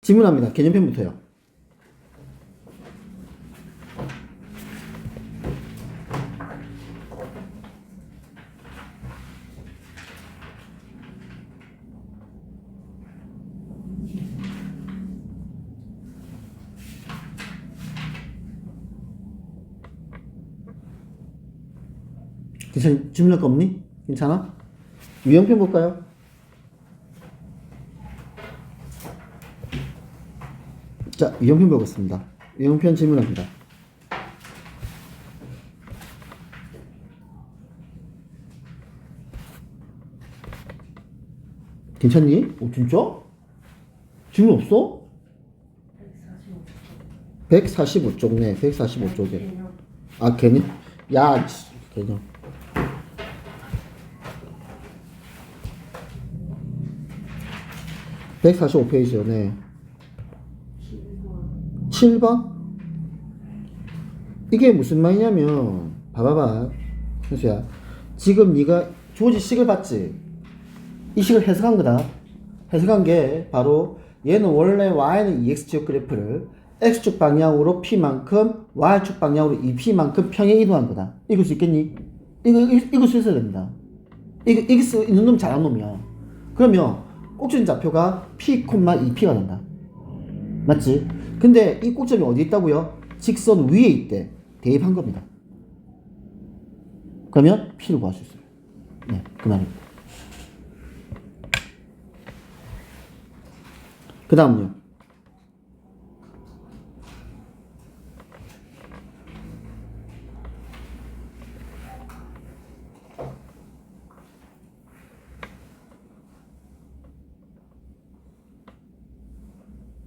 질문합니다. 개념편부터요. 괜찮아? 질문할 거 없니? 괜찮아? 유형편 볼까요? 자, 유형편 보겠습니다. 유형편 질문합니다. 괜찮니? 오, 진짜? 질문 없어? 145쪽네. 145쪽에. 아, 개념? 야, 개념. 145페이지네. 7번? 이게 무슨 말이냐면, 봐봐봐. 현수야. 지금 네가 주어진 식을 봤지? 이 식을 해석한 거다. 해석한 게 바로 얘는 원래 y는 2x제곱 그래프를 x축 방향으로 p만큼 y축 방향으로 2p만큼 평행 이동한 거다. 읽을 수 있겠니? 읽을 수 있어야 됩니다. 읽을 수 있는 놈 잘한 놈이야. 그러면 꼭지점 좌표가 p, 2p가 된다. 맞지? 근데 이 꼭점이 어디 있다고요? 직선 위에 있대. 대입한 겁니다. 그러면 p를 구할 수 있어요. 네, 그 말입니다. 그 다음요.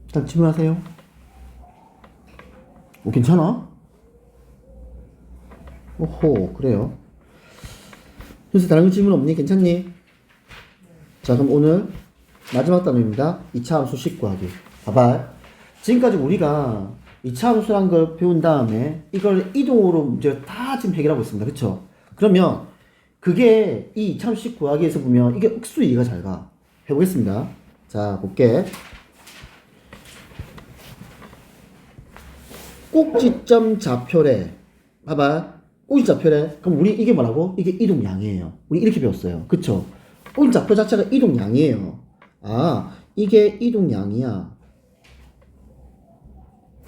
일단 질문하세요. 오, 괜찮아? 오호, 그래요. 그래서 다른 질문 없니? 괜찮니? 자, 그럼 오늘 마지막 단어입니다. 2차 함수 식 구하기. 봐봐. 지금까지 우리가 2차 함수란 걸 배운 다음에 이걸 이동으로 문제를 다 지금 해결하고 있습니다. 그쵸? 그러면 그게 이 2차 함수 식 구하기에서 보면 이게 억수 이해가 잘 가. 해보겠습니다. 자, 볼게. 꼭지점 좌표래. 봐봐. 꼭지 좌표래. 그럼 우리 이게 뭐라고? 이게 이동량이에요. 우리 이렇게 배웠어요. 그쵸? 꼭지 좌표 자체가 이동량이에요. 아, 이게 이동량이야.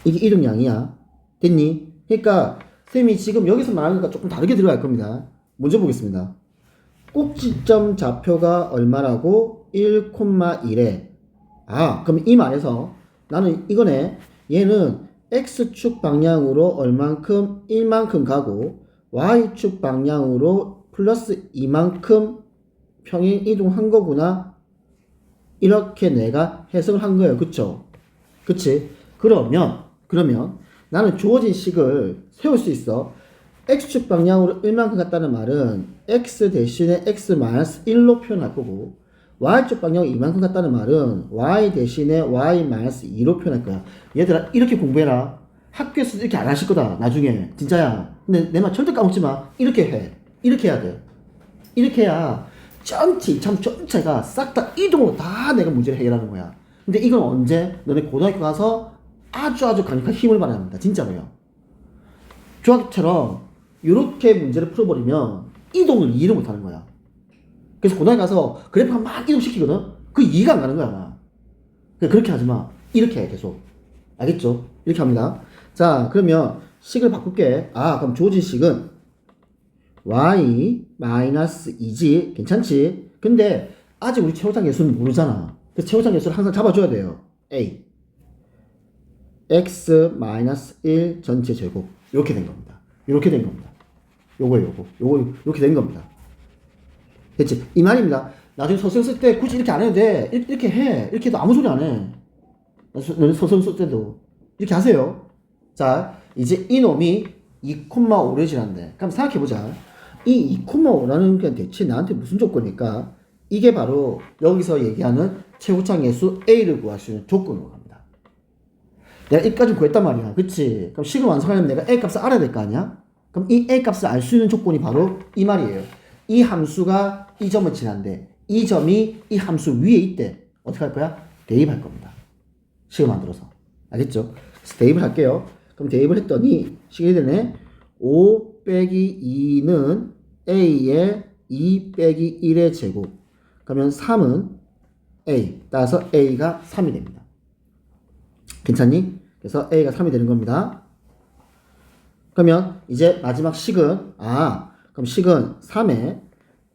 이게 이동량이야. 됐니? 그러니까 쌤이 지금 여기서 말하는 거가 조금 다르게 들어갈 겁니다. 먼저 보겠습니다. 꼭지점 좌표가 얼마라고? 1,1에. 아, 그럼 이 말에서 나는 이거네. 얘는 x축 방향으로 얼만큼 1만큼 가고 y축 방향으로 플러스 2만큼 평행 이동한 거구나. 이렇게 내가 해석을 한 거예요. 그쵸? 그치? 그러면 나는 주어진 식을 세울 수 있어. x축 방향으로 1만큼 갔다는 말은 x 대신에 x-1로 표현할 거고 y축 방향으로 2만큼 갔다는 말은 y 대신에 y-2로 표현할 거야. 얘들아 이렇게 공부해라. 학교에서 이렇게 안 하실 거다 나중에. 진짜야. 근데 내 말 절대 까먹지 마. 이렇게 해. 이렇게 해야 돼. 이렇게 해야 전체가 싹 다 이동으로 다 내가 문제를 해결하는 거야. 근데 이건 언제? 너네 고등학교 가서 아주 강력한 힘을 받아야 합니다. 진짜로요. 중학교처럼 이렇게 문제를 풀어버리면 이동을 이해를 못하는 거야. 그래서 고등학교 가서 그래프가 막 이동시키거든? 그 이해가 안 가는 거야 아마. 그렇게 하지 마. 이렇게 해 계속. 알겠죠? 이렇게 합니다. 자, 그러면 식을 바꿀게. 아, 그럼 주어진 식은 y-2지. 괜찮지? 근데 아직 우리 최후장 계수는 모르잖아. 그래서 최후장 계수를 항상 잡아줘야 돼요. a x-1 전체 제곱. 이렇게 된 겁니다. 이렇게 된 겁니다. 요거 이렇게 된 겁니다. 됐지? 이 말입니다. 나중에 서술 쓸 때 굳이 이렇게 안 해도 돼. 이렇게 해. 이렇게 해도 아무 소리 안 해. 너는 서술 쓸 때도 이렇게 하세요. 자, 이제 이놈이 2,5를 지난데. 그럼 생각해보자. 이 2,5라는 게 대체 나한테 무슨 조건일까? 이게 바로 여기서 얘기하는 최고창 예수 A를 구할 수 있는 조건으로 갑니다. 내가 A까지 구했단 말이야. 그치? 그럼 식을 완성하려면 내가 A 값을 알아야 될 거 아니야? 그럼 이 A 값을 알 수 있는 조건이 바로 이 말이에요. 이 함수가 이 점을 지난데 이 점이 이 함수 위에 있대. 어떻게 할 거야? 대입할 겁니다. 식을 만들어서. 알겠죠? 그래서 대입을 할게요. 그럼 대입을 했더니 식이 되네. 5 빼기 2는 a의 2 빼기 1의 제곱. 그러면 3은 a. 따라서 a가 3이 됩니다. 괜찮니? 그래서 a가 3이 되는 겁니다. 그러면 이제 마지막 식은 그럼 식은 3에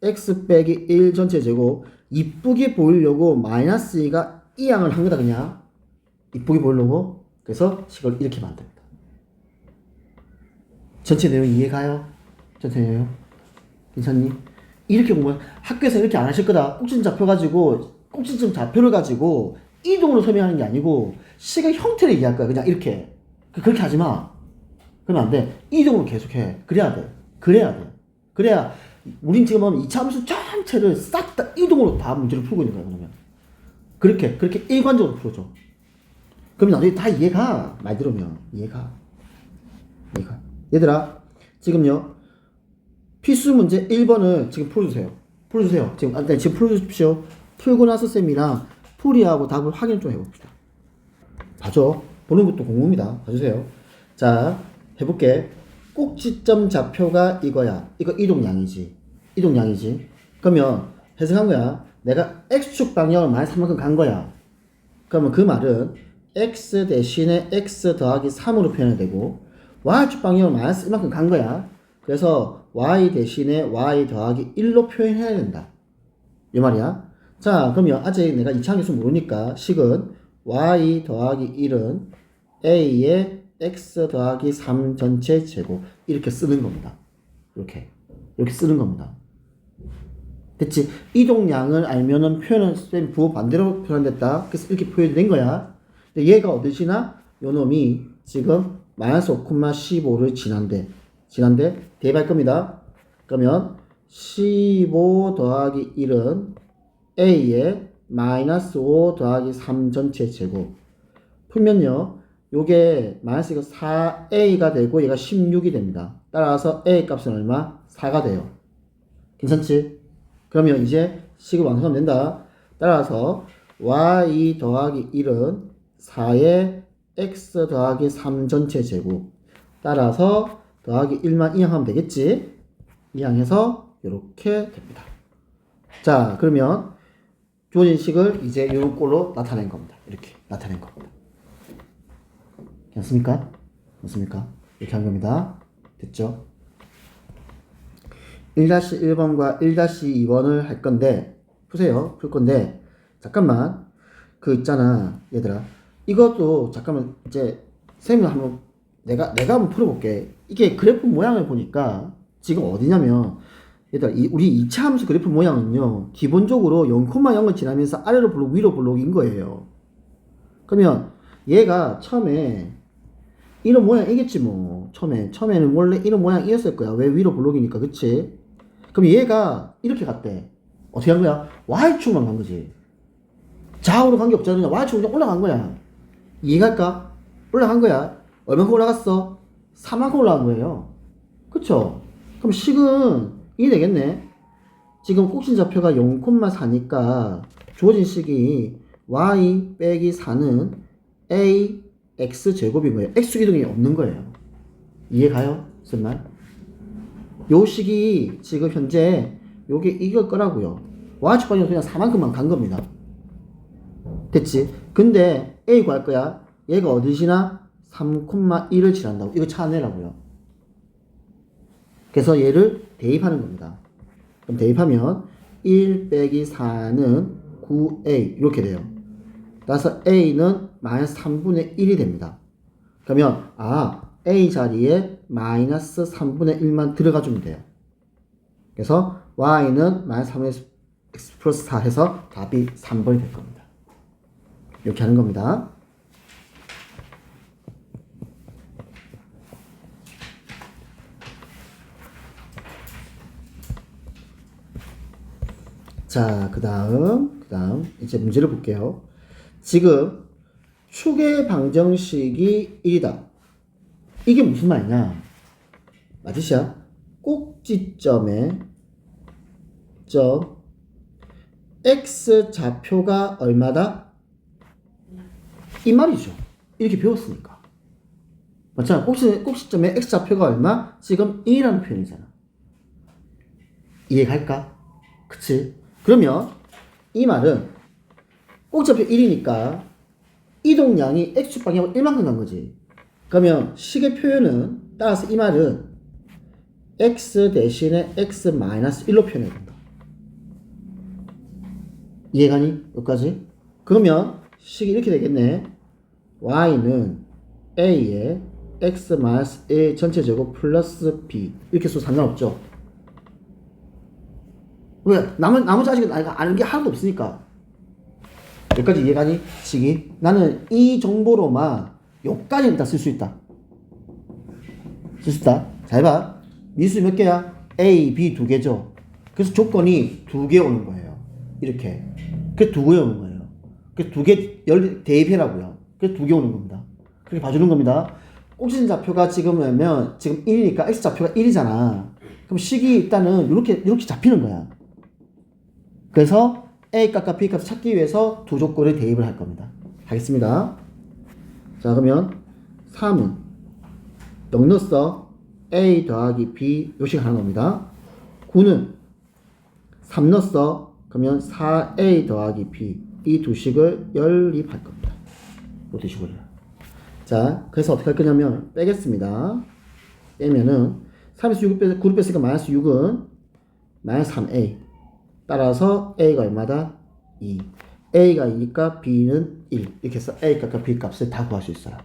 x 빼기 1 전체 제곱. 이쁘게 보이려고 마이너스 2가 이 양을 한 거다 그냥. 이쁘게 보이려고. 그래서 식을 이렇게 만듭니다. 전체 내용 이해가요? 전체 내용 괜찮니? 이렇게 보면 학교에서 이렇게 안 하실 거다. 꼭지점 좌표를 가지고 이동으로 설명하는 게 아니고 식의 형태를 얘기할 거야. 그냥 이렇게. 그렇게 하지 마. 그러면 안 돼. 이동으로 계속해. 그래야 돼. 그래야 우린 지금 하면 2차 함수 전체를 싹 다 이동으로 다 문제를 풀고 있는 거야. 그러면 그렇게 일관적으로 풀어줘. 그럼 나중에 다 이해가. 말 들으면 이해가. 얘들아 지금요 필수 문제 1번을 지금 풀어주세요. 지금 풀어주십시오. 풀고 나서 쌤이랑 풀이하고 답을 확인 좀 해봅시다. 봐줘. 보는 것도 공부입니다. 봐주세요. 자 해볼게. 꼭지점 좌표가 이거야. 이거 이동량이지. 그러면 해석한 거야. 내가 x축 방향을 마이너스 3만큼 간 거야. 그러면 그 말은 x 대신에 x 더하기 3으로 표현이 되고 y축 방향을 마이너스 1만큼 간 거야. 그래서 y 대신에 y 더하기 1로 표현해야 된다. 이 말이야. 자 그러면 아직 내가 2차 함수 모르니까 식은 y 더하기 1은 a의 x 더하기 3 전체 제곱 이렇게 쓰는 겁니다. 이렇게 쓰는 겁니다. 됐지? 이동량을 알면은 표현은 쌤 부호 반대로 표현됐다. 그래서 이렇게 표현된 거야. 근데 얘가 어디지나 요 놈이 지금 마이너스 5,15를 지난데 대입할 겁니다. 그러면 15 더하기 1은 a의 마이너스 5 더하기 3 전체 제곱. 풀면요. 요게 마이너스 이거 4a가 되고 얘가 16이 됩니다. 따라서 a 값은 얼마? 4가 돼요. 괜찮지? 그러면 이제 식을 완성하면 된다. 따라서 y 더하기 1은 4의 x 더하기 3 전체 제곱. 따라서 더하기 1만 이항하면 되겠지? 이항해서 이렇게 됩니다. 자 그러면 주어진 식을 이제 이런 꼴로 나타낸 겁니다. 이렇게 나타낸 겁니다. 괜찮습니까? 이렇게 한 겁니다. 됐죠? 1-1번과 1-2번을 할 건데 풀 건데 잠깐만 그 있잖아 얘들아 이것도 잠깐만 이제 쌤이 한번 내가 한번 풀어볼게. 이게 그래프 모양을 보니까 지금 어디냐면 얘들아 우리 2차 함수 그래프 모양은요 기본적으로 0,0을 지나면서 아래로 블록 위로 블록인 거예요. 그러면 얘가 처음에 이런 모양이겠지 뭐. 처음에는 원래 이런 모양이었을 거야. 왜 위로 블록이니까. 그치? 그럼 얘가 이렇게 갔대. 어떻게 한 거야? Y축만 간 거지. 좌우로 관계 없잖아. Y축으로 그냥 올라간 거야. 이해갈까? 올라간 거야. 얼마큼 올라갔어? 4만큼 올라간 거예요. 그쵸? 그럼 식은 이게 되겠네. 지금 꼭지좌표가 0,4니까 주어진 식이 y 빼기 4는 a x 제곱인 거예요. x 이동이 없는 거예요. 이해가요? 무슨 말? 요 식이 지금 현재 요게 이걸 거라고요. y축 방향 그냥 4만큼만 간 겁니다. 됐지? 근데 a 구할 거야. 얘가 어디지나 3,1을 지난다고. 이거 찾아내라고요. 그래서 얘를 대입하는 겁니다. 그럼 대입하면 1 빼기 4는 9a 이렇게 돼요. 따라서 a는 마이너스 3분의 1이 됩니다. 그러면 a 자리에 마이너스 3분의 1만 들어가주면 돼요. 그래서 y는 마이너스 3분의 x 플러스 4 해서 답이 3번이 될 겁니다. 이렇게 하는 겁니다. 자, 그 다음 이제 문제를 볼게요. 지금 축의 방정식이 1이다. 이게 무슨 말이냐? 맞으시야? 꼭지점에 x 좌표가 얼마다? 이 말이죠. 이렇게 배웠으니까. 맞잖아. 꼭지점의 x좌표가 얼마? 지금 1이라는 표현이잖아. 이해갈까? 그치? 그러면 이 말은 꼭지좌표 1이니까 이동량이 x축 방향으로 1만큼 간 거지. 그러면 식의 표현은 따라서 이 말은 x 대신에 x 마이너스 1로 표현해야 된다. 이해가니? 여기까지? 그러면 식이 이렇게 되겠네. y는 a에 x 마이너스 1 전체 제곱 플러스 b 이렇게 써도 상관없죠. 왜? 나머지 아직은 아는 게 하나도 없으니까. 여기까지 이해가니? 식이? 나는 이 정보로만 여기까지는 다 쓸 수 있다. 쓸 수 있다. 잘 봐. 미수 몇 개야? A, B 두 개죠. 그래서 조건이 두 개 오는 거예요. 이렇게. 그래서 두 개 오는 거예요. 그래서 두 개 대입해라고요. 그래서 두 개 오는 겁니다. 그렇게 봐주는 겁니다. 꼭지점 좌표가 지금 1이니까 x 좌표가 1이잖아. 그럼 식이 일단은 이렇게 잡히는 거야. 그래서 a 값과 b 값을 찾기 위해서 두 조건을 대입을 할 겁니다. 하겠습니다. 자, 그러면 3은 0 넣었어. a 더하기 b 요식 하나 넣습니다. 9는 3 넣었어. 그러면 4a 더하기 b 이 두 식을 연립할 겁니다. 이 두 식을. 자, 그래서 어떻게 할 거냐면 빼겠습니다. 빼면은 3에서 9를 뺐으니까 마이너스 6은 마이너스 3a. 따라서 a가 얼마다? 2. a가 2니까 b는 1. 이렇게 해서 a 값과 b 값을 다 구할 수 있어요.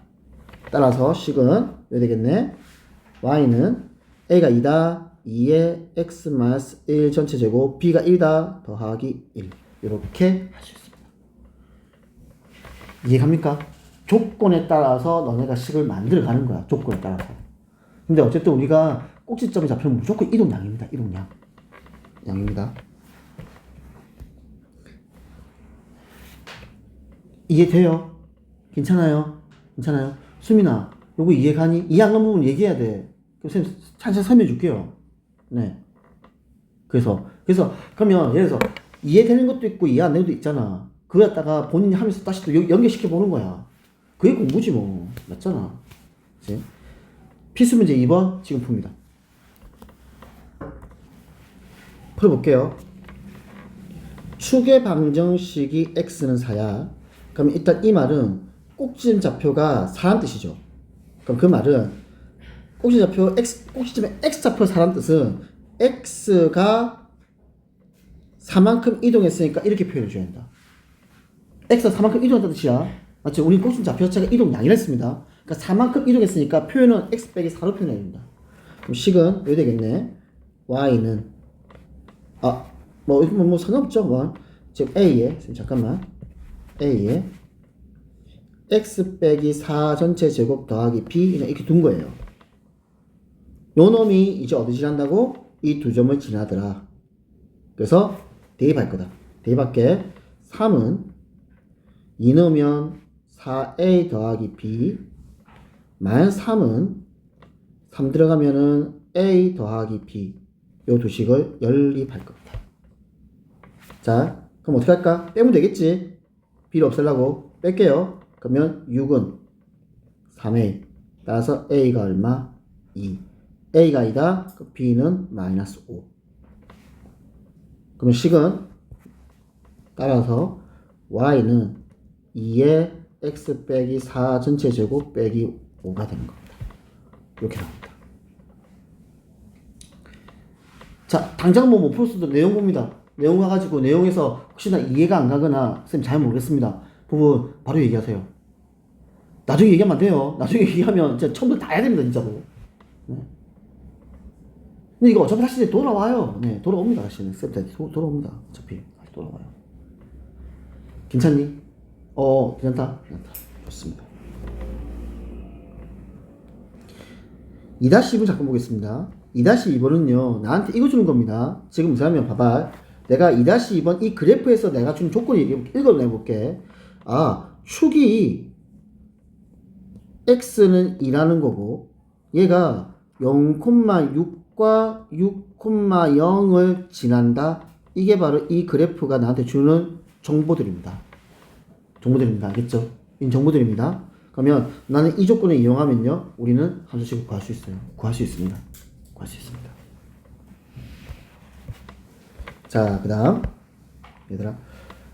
따라서 식은 왜 되겠네? y는 a가 2다. 2에 x 마이너스 1 전체 제곱 b가 1다. 더하기 1. 이렇게 할 수 있습니다. 이해갑니까? 조건에 따라서 너네가 식을 만들어 가는 거야. 조건에 따라서. 근데 어쨌든 우리가 꼭지점이 잡히면 무조건 이동량입니다. 이동량. 양입니다. 이해돼요? 괜찮아요? 괜찮아요? 수민아, 요거 이해가니? 이해 안 가는 부분 얘기해야 돼. 그럼 선생님 찬찬히 설명해 줄게요. 네. 그래서 그러면 예를 들어서 이해되는 것도 있고 이해 안 되는 것도 있잖아. 그거 갖다가 본인이 하면서 다시 또 연결시켜 보는 거야. 그게 공부지 뭐. 맞잖아. 그치? 필수 문제 2번 지금 풉니다. 풀어볼게요. 축의 방정식이 x는 4야. 그럼 일단 이 말은 꼭지점 좌표가 4란 뜻이죠. 그럼 그 말은 꼭지점의 x좌표 4란 뜻은 x가 4만큼 이동했으니까 이렇게 표현해 줘야 한다. x가 4만큼 이동했다는 뜻이야. 맞지? 우리 꼭지점 좌표 자체가 이동량이라 했습니다. 그러니까 4만큼 이동했으니까 표현은 x 빼기 4로 표현해야 된다. 그럼 식은 여기 되겠네. y는 뭐 상관없죠. 지금 a에 잠깐만 a에 x 빼기 4 전체 제곱 더하기 b 이렇게 둔 거예요. 요 놈이 이제 어디 지난다고? 이 두 점을 지나더라. 그래서 대입할 거다. 대입할게. 3은 2 넣으면 4a 더하기 b 마이너스 3은 3 들어가면은 a 더하기 b 요 두 식을 연립할 겁니다. 자, 그럼 어떻게 할까? 빼면 되겠지. b를 없애려고 뺄게요. 그러면 6은 3a 따라서 a가 얼마? 2. a가 2다. b는 마이너스 5. 그러면 식은 따라서 y는 2에 x 빼기 4 전체 제곱 빼기 5가 되는 겁니다. 이렇게 나옵니다. 자, 당장 뭐 못 풀 수도 내용 봅니다. 내용 가가지고 내용에서 혹시나 이해가 안 가거나 선생님 잘 모르겠습니다. 부분 바로 얘기하세요. 나중에 얘기하면 안 돼요. 나중에 얘기하면 진짜 처음부터 다 해야 됩니다. 진짜로. 네. 근데 이거 어차피 다시 돌아와요. 네, 돌아옵니다. 다시는 쌤한테 돌아옵니다. 어차피 다시 돌아와요. 괜찮니? 괜찮다. 좋습니다. 2-2번 잠깐 보겠습니다. 2-2번은요, 나한테 이거 주는 겁니다. 지금 무슨 봐봐. 내가 2-2번 이 그래프에서 내가 준 조건 읽어내볼게. 축이 x는 2라는 거고, 얘가 0,6과 6,0을 지난다. 이게 바로 이 그래프가 나한테 주는 정보들입니다. 알겠죠? 정보들입니다. 그러면 나는 이 조건을 이용하면요, 우리는 함수식을 구할 수 있어요. 구할 수 있습니다. 구할 수 있습니다. 자, 그 다음 얘들아,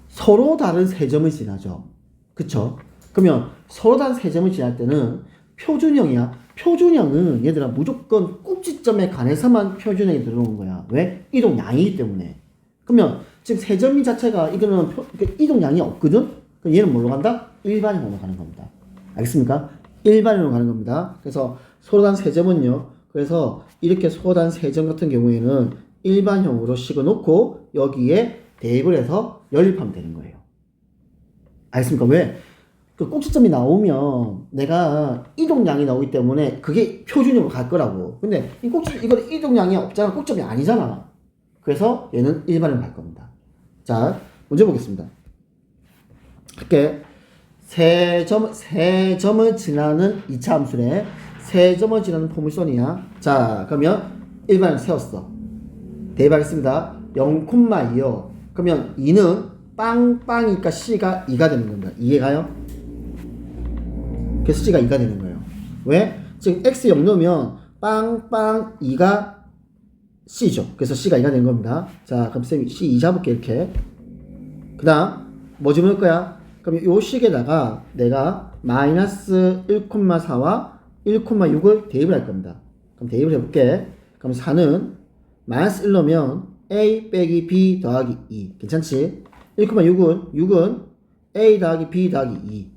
서로 다른 세 점을 지나죠. 그쵸? 그러면 서로 다른 세 점을 지날 때는 표준형이야. 표준형은 얘들아 무조건 꼭지점에 관해서만 표준형이 들어오는 거야. 왜? 이동량이기 때문에. 그러면 지금 세 점이 자체가 이거는 이동량이 없거든? 그럼 얘는 뭘로 간다? 일반형으로 가는 겁니다. 알겠습니까? 일반형으로 가는 겁니다. 그래서 서로 다른 세 점은요, 그래서 이렇게 서로 다른 세 점 같은 경우에는 일반형으로 식어놓고 여기에 대입을 해서 연립하면 되는 거예요. 알겠습니까? 왜? 그 꼭지점이 나오면 내가 이동량이 나오기 때문에 그게 표준형으로 갈 거라고. 근데 이거는 이동량이 없잖아. 꼭지점이 아니잖아. 그래서 얘는 일반형으로 갈 겁니다. 자, 문제 보겠습니다. 이렇게 세 점을 지나는 2차 함수래. 세 점을 지나는 포물선이야. 자, 그러면 일반형 세웠어. 대입하겠습니다. 0,2요. 그러면 2는 빵빵이니까 C가 2가 되는 겁니다. 이해가요? 그래서 C가 2가 되는 거예요. 왜? 지금 X 0 넣으면 빵빵 2가 C죠. 그래서 C가 2가 되는 겁니다. 자, 그럼 쌤이 C 2 잡을게, 이렇게. 그 다음, 뭐 집어넣을 거야? 그럼 요 식에다가 내가 마이너스 1,4와 1,6을 대입을 할 겁니다. 그럼 대입을 해볼게. 그럼 4는 마이너스 1 넣으면 A 빼기 B 더하기 2. 괜찮지? 1,6은 A 더하기 B 더하기 2.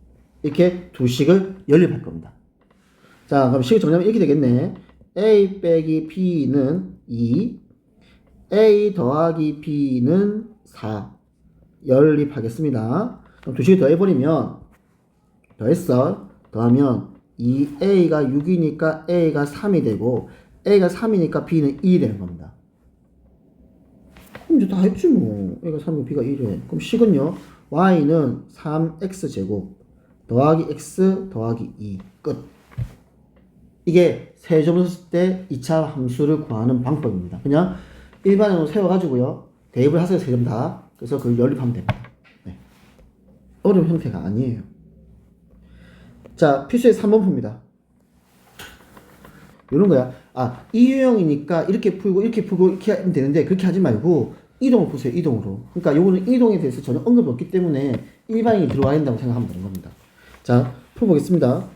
이렇게 두 식을 연립할 겁니다. 자, 그럼 식을 정리하면 이렇게 되겠네. A 빼기 B는 2, A 더하기 B는 4. 연립하겠습니다. 그럼 두 식을 더해버리면, 더했어. 더하면 2A가 6이니까 A가 3이 되고, A가 3이니까 B는 2이 되는 겁니다. 그럼 이제 다 했지 뭐. A가 3이고 B가 1이래. 그럼 식은요, Y는 3X제곱 더하기 X 더하기 2. 끝. 이게 세 점을 썼을 때 2차 함수를 구하는 방법입니다. 그냥 일반형으로 세워가지고요, 대입을 하세요, 세 점 다. 그래서 그걸 연립하면 됩니다. 네. 어려운 형태가 아니에요. 자, 필수의 3번 풉니다. 이런 거야. 아, 이 유형이니까 이렇게 풀고 이렇게 풀고 이렇게 하면 되는데, 그렇게 하지 말고 이동을 보세요. 이동으로. 그러니까 요거는 이동에 대해서 전혀 언급이 없기 때문에 일반형이 들어와야 된다고 생각하면 되는 겁니다. 자, 풀어보겠습니다.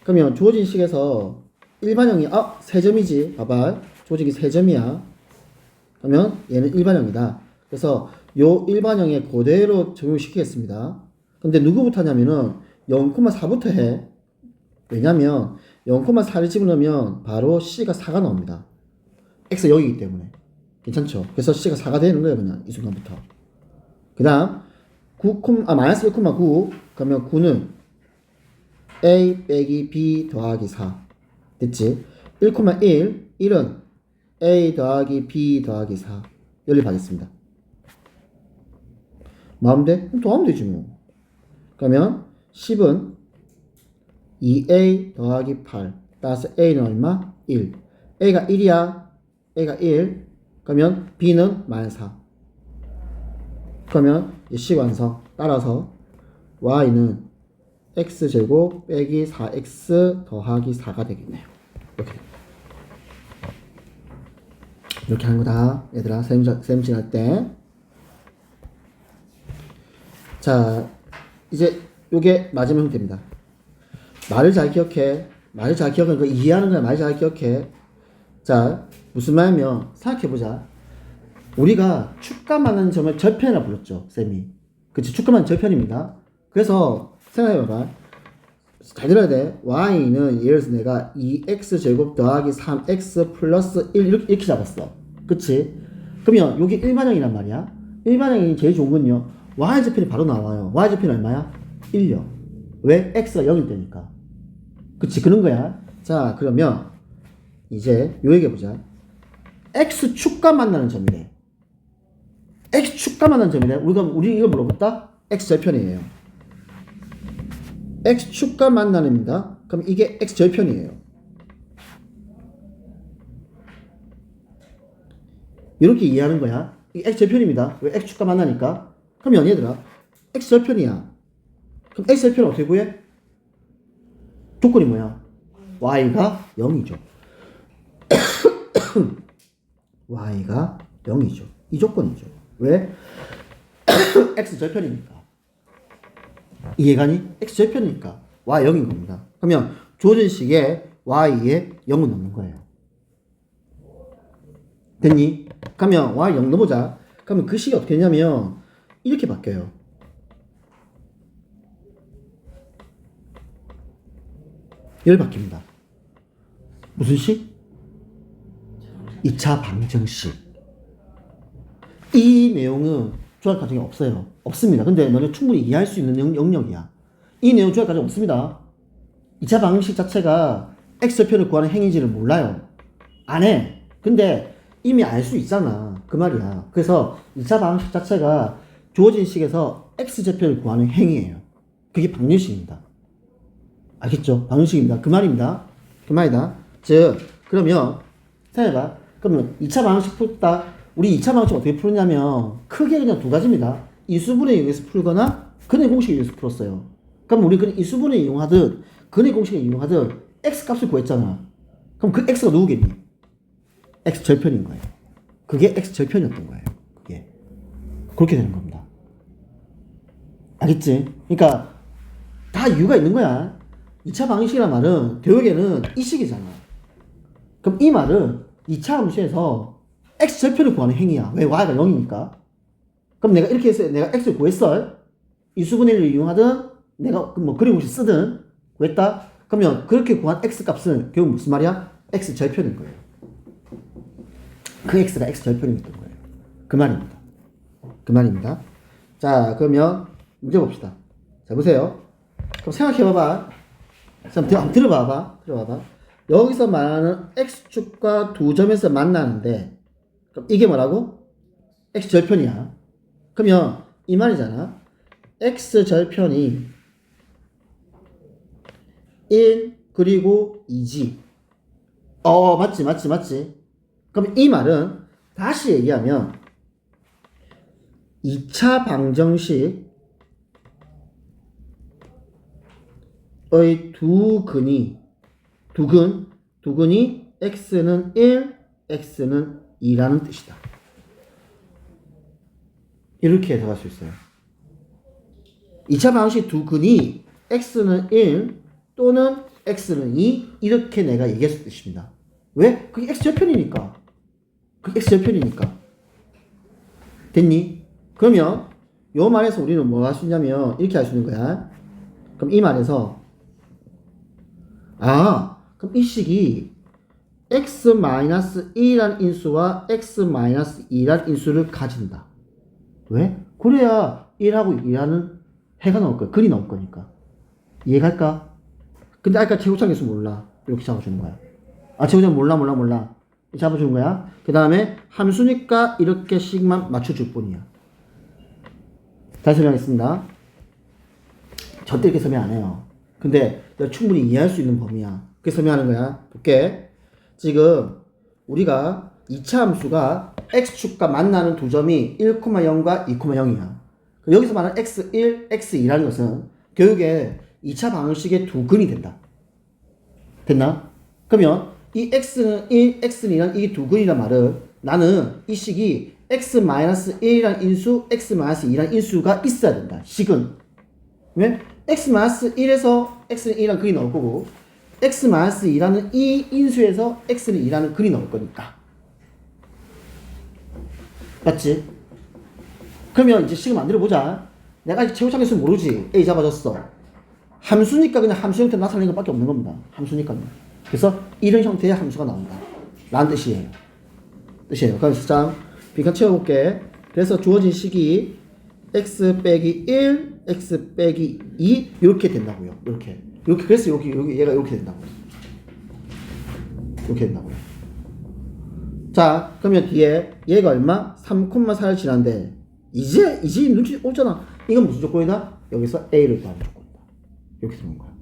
그러면 주어진 식에서 일반형이 세 점이지. 봐봐. 주어진 게 세 점이야. 그러면 얘는 일반형이다. 그래서 요 일반형에 그대로 적용시키겠습니다. 근데 누구부터 하냐면은 0,4부터 해. 왜냐면 0,4를 집어넣으면 바로 C가 4가 나옵니다. X가 0이기 때문에. 괜찮죠? 그래서 C가 4가 되는 거예요, 그냥 이 순간부터. 그 다음 마이너스 1,9. 그러면 9는 A 빼기 B 더하기 4. 됐지? 1,1. 1은 A 더하기 B 더하기 4. 연립하겠습니다. 마음대? 그럼 더하면 되지 뭐. 그러면 10은 2A 더하기 8 따라서 A는 얼마? 1. A가 1이야. A가 1. 그러면 B는 마이너스 4. 그러면 식 완성. 따라서 Y는 X제곱 빼기 4X 더하기 4가 되겠네요. 이렇게. 이렇게 하는 거다. 얘들아, 쌤 지날 때. 자, 이제 요게 마지막 형태입니다. 말을 잘 기억해. 말을 잘 기억하는 거 이해하는 거야. 말을 잘 기억해. 자, 무슨 말이냐면 생각해보자. 우리가 축가만한 점을 절편이라고 불렀죠, 쌤이. 그치? 축가만한 절편입니다. 그래서 생각해봐봐. 잘 들어야 돼. Y는 예를 들어서 내가 2X제곱 더하기 3X 플러스 1 이렇게 잡았어. 그치? 그러면 여기 일반형이란 말이야. 일반형이 제일 좋은 건요, Y절편이 바로 나와요. Y절편이 얼마야? 1요. 왜? X가 0일 때니까. 그치? 그런 거야. 자, 그러면 이제 요 얘기해보자. X축과 만나는 점이래. X축과 만나는 점이래. 우리 이걸 물어봤다? X절편이에요. X축과 만나는입니다. 그럼 이게 X절편이에요. 이렇게 이해하는 거야. 이게 X절편입니다. 왜? X축과 만나니까. 그러면 얘들아, X절편이야. 그럼 x절편은 어떻게 구해? 조건이 뭐야? y가 0이죠. y가 0이죠. 이 조건이죠. 왜? x절편이니까. 이해가니? x절편이니까 y 0인 겁니다. 그러면 주어진 식에 y에 0은 넣는 거예요. 됐니? 그러면 y 0 넣어보자. 그러면 그 식이 어떻게 되냐면 이렇게 바뀌어요. 열 바뀝니다. 무슨 식? 2차 방정식. 이 내용은 조합 과정에 없어요. 없습니다. 근데 너네 충분히 이해할 수 있는 영역이야. 이 내용 조합 과정 없습니다. 2차 방정식 자체가 x절편을 구하는 행위인지를 몰라요. 안 해. 근데 이미 알 수 있잖아. 그 말이야. 그래서 2차 방정식 자체가 주어진 식에서 x절편을 구하는 행위예요. 그게 방정식입니다. 알겠죠? 방정식입니다. 그 말입니다. 그 말이다. 즉, 그러면 생각해봐. 그러면 2차 방정식 풀다. 우리 2차 방정식 어떻게 풀었냐면 크게 그냥 두 가지입니다. 이수분해 이용해서 풀거나 근해 공식을 이용해서 풀었어요. 그럼 우리 그냥 이수분해 이용하든 근해 공식을 이용하든 x 값을 구했잖아. 그럼 그 x가 누구겠니? x 절편인 거예요. 그게 x 절편이었던 거예요. 그게 그렇게 되는 겁니다. 알겠지? 그러니까 다 이유가 있는 거야. 2차 방정식이란 말은 교육에는 이 식이잖아. 그럼 이 말은 2차 함수에서 x 절편을 구하는 행위야. 왜? y가 0이니까. 그럼 내가 이렇게 해서 내가 x를 구했어. 이수분해를 이용하든 내가 뭐 그림 공식 쓰든 구했다. 그러면 그렇게 구한 x 값은 결국 무슨 말이야? x 절편인 거예요. 그 x가 x 절편이었던 거예요. 그 말입니다. 그 말입니다. 자, 그러면 문제 봅시다. 자, 보세요. 그럼 생각해봐봐. 한번 들어봐봐. 여기서 말하는 x축과 두 점에서 만나는데, 그럼 이게 뭐라고? x절편이야. 그러면 이 말이잖아. x절편이 1 그리고 2지. 맞지. 그럼 이 말은 다시 얘기하면 2차 방정식 의 두 근이 x는 1, x는 2라는 뜻이다. 이렇게 해석할 수 있어요. 2차 방정식 두 근이 x는 1 또는 x는 2 이렇게 내가 얘기했을 뜻입니다. 왜? 그게 x절편이니까. 됐니? 그러면 요 말에서 우리는 뭐 할 수 있냐면 이렇게 할 수 있는 거야. 그럼 이 말에서 그럼 이 식이 x-1이라는 인수와 x-2라는 인수를 가진다. 왜? 그래야 1하고 2라는 해가 나올 거야. 근이 나올 거니까. 이해갈까? 근데 아까 최고창에서 몰라. 이렇게 잡아주는 거야. 최고창 몰라. 이렇게 잡아주는 거야. 그 다음에 함수니까 이렇게 식만 맞춰줄 뿐이야. 다시 설명하겠습니다. 절대 이렇게 설명 안 해요. 근데 내가 충분히 이해할 수 있는 범위야. 그렇게 설명하는 거야. 볼게. 지금 우리가 2차 함수가 x축과 만나는 두 점이 1,0과 2,0이야. 여기서 말하는 x1, x2라는 것은 결국에 2차 방정식의 두 근이 된다. 됐나? 그러면 이 x는 1, x는 2라는 이 두 근이란 말은 나는 이 식이 x-1이라는 인수, x-2라는 인수가 있어야 된다. 식은. 왜? x-1에서 x는 2라는 근이 나올 거고 x-2라는 이 인수에서 x는 2라는 근이 나올 거니까. 맞지? 그러면 이제 식을 만들어 보자. 내가 아직 최고창에서 모르지. A 잡아줬어. 함수니까 그냥 함수 형태 나타내는 것밖에 없는 겁니다. 함수니까는. 그래서 이런 형태의 함수가 나온다. 라는 뜻이에요. 그래서 자, 빈칸 채워볼게. 그래서 주어진 식이 x 빼기 1, x 빼기 2 이렇게 된다고요. 이렇게. 그래서 여기 얘가 이렇게 된다고요. 이렇게 된다고요. 자, 그러면 뒤에 얘가 얼마? 3,4를 지난데 이제 눈치 오잖아. 이건 무슨 조건이다? 여기서 a를 구하는 조건이다. 이렇게 되는 거야.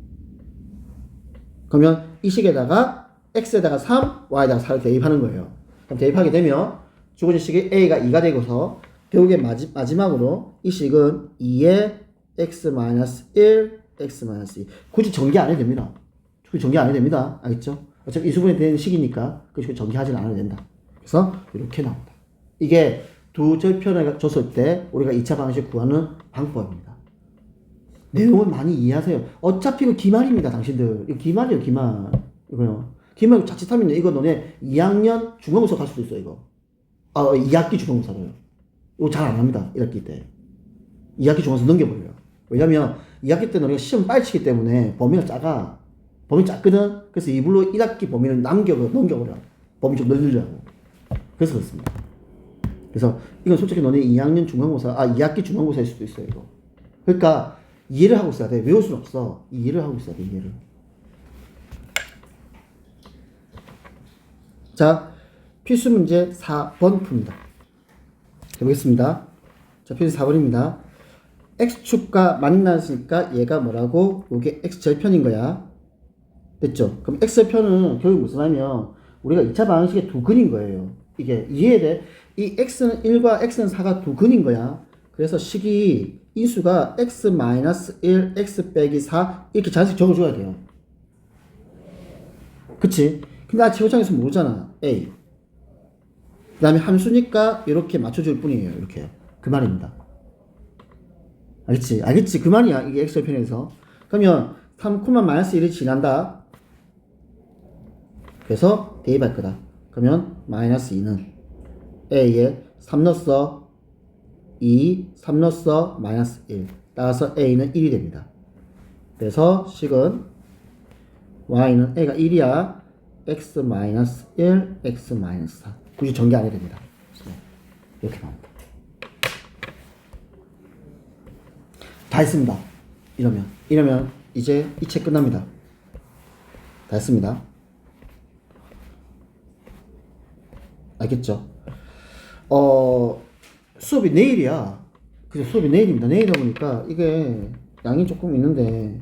그러면 이 식에다가 x에다가 3, y에다가 4를 대입하는 거예요. 그럼 대입하게 되면 주어진 식이 a가 2가 되고서 결국에 마지막으로 이 식은 2의 x-1, x-2. 굳이 전개 안 해도 됩니다. 굳이 전개 안 해도 됩니다. 알겠죠? 어차피 이수분해 되는 식이니까 굳이 전개하지는 않아도 된다. 그래서 이렇게 나온다. 이게 두 절편을 줬을 때 우리가 2차 방식 구하는 방법입니다. 내용을 많이 이해하세요. 어차피 이거 기말입니다, 당신들. 이거 기말이에요, 기말. 이거요. 기말 자칫하면 이거 너네 2학년 중간고사 갈 수도 있어, 이거. 2학기 중간고사로요. 이거 잘 안 합니다, 1학기 때. 2학기 중간고사 넘겨버려요. 왜냐면 2학기 때 너네가 시험 빨리 치기 때문에 범위가 작아. 범위 작거든? 그래서 일부러 1학기 범위를 넘겨버려. 범위 좀 늘리려고. 그래서 그렇습니다. 그래서 이건 솔직히 너네 2학년 중간고사, 2학기 중간고사일 수도 있어요, 이거. 그러니까 이해를 하고 있어야 돼. 외울 수는 없어. 이해를 하고 있어야 돼, 이해를. 자, 필수 문제 4번 풉니다. 해보겠습니다. 자, 필수 4번입니다. x축과 만났으니까 얘가 뭐라고? 이게 x절편인 거야. 됐죠? 그럼 x절편은 결국 무슨 말이냐면 우리가 2차 방식의 두 근인 거예요. 이게 이해돼? 이 x는 1과 x는 4가 두 근인 거야. 그래서 식이 인수가 x-1, x 빼기 4 이렇게 자연스럽게 적어줘야 돼요. 그치? 근데 나 지호장에서 모르잖아. A. 그 다음에 함수니까 이렇게 맞춰줄 뿐이에요. 이렇게. 그 말입니다. 알겠지? 알겠지? 그 말이야. 이게 x절편에서. 그러면 3,-1이 지난다. 그래서 대입할 거다. 그러면 -2는 A에 3 넣었어. 2, 3 넣었어. -1. 따라서 A는 1이 됩니다. 그래서 식은 Y는 A가 1이야. x-1, x-4. 굳이 전개 안 해도 됩니다. 이렇게 나옵니다. 다 했습니다. 이러면 이제 이 책 끝납니다. 다 했습니다. 알겠죠? 수업이 내일이야. 그래서 수업이 내일입니다. 내일이다 보니까 이게 양이 조금 있는데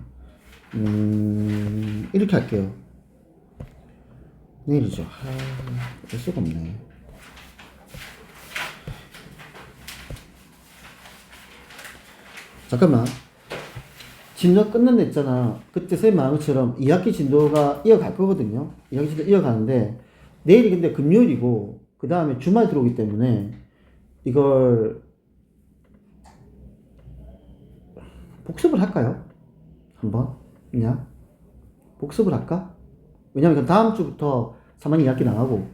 이렇게 할게요. 내일이죠. 어쩔 수가 없네. 잠깐만. 진도 끝난다 했잖아. 그때 쌤 말한 것처럼 2학기 진도가 이어갈 거거든요. 2학기 진도 이어가는데 내일이 근데 금요일이고 그 다음에 주말 들어오기 때문에 이걸 복습을 할까요? 한번? 그냥 복습을 할까? 왜냐면 다음 주부터 3학 2학기 나가고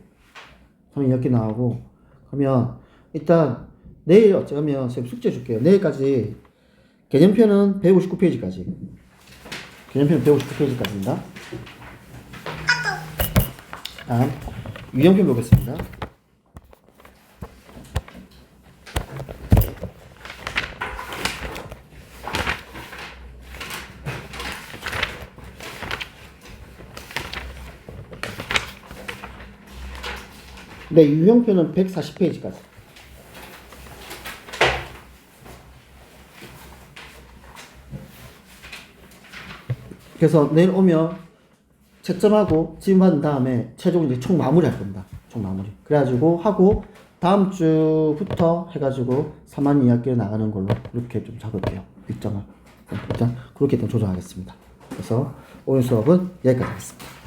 3학 2학기 나가고 그러면 일단 내일 어쩌면 제가 숙제 줄게요. 내일까지 개념표는 159페이지까지 개념표는 159페이지까지입니다. 다음 유형표 보겠습니다. 네, 유형표는 140페이지까지. 그래서 내일 오면 채점하고 지문받은 다음에 최종 이제 총 마무리 할 겁니다. 총 마무리. 그래가지고 하고 다음 주부터 해가지고 3학 2학기로 나가는 걸로 이렇게 좀 잡을게요. 일정을. 일단 그렇게 일단 조정하겠습니다. 그래서 오늘 수업은 여기까지 하겠습니다.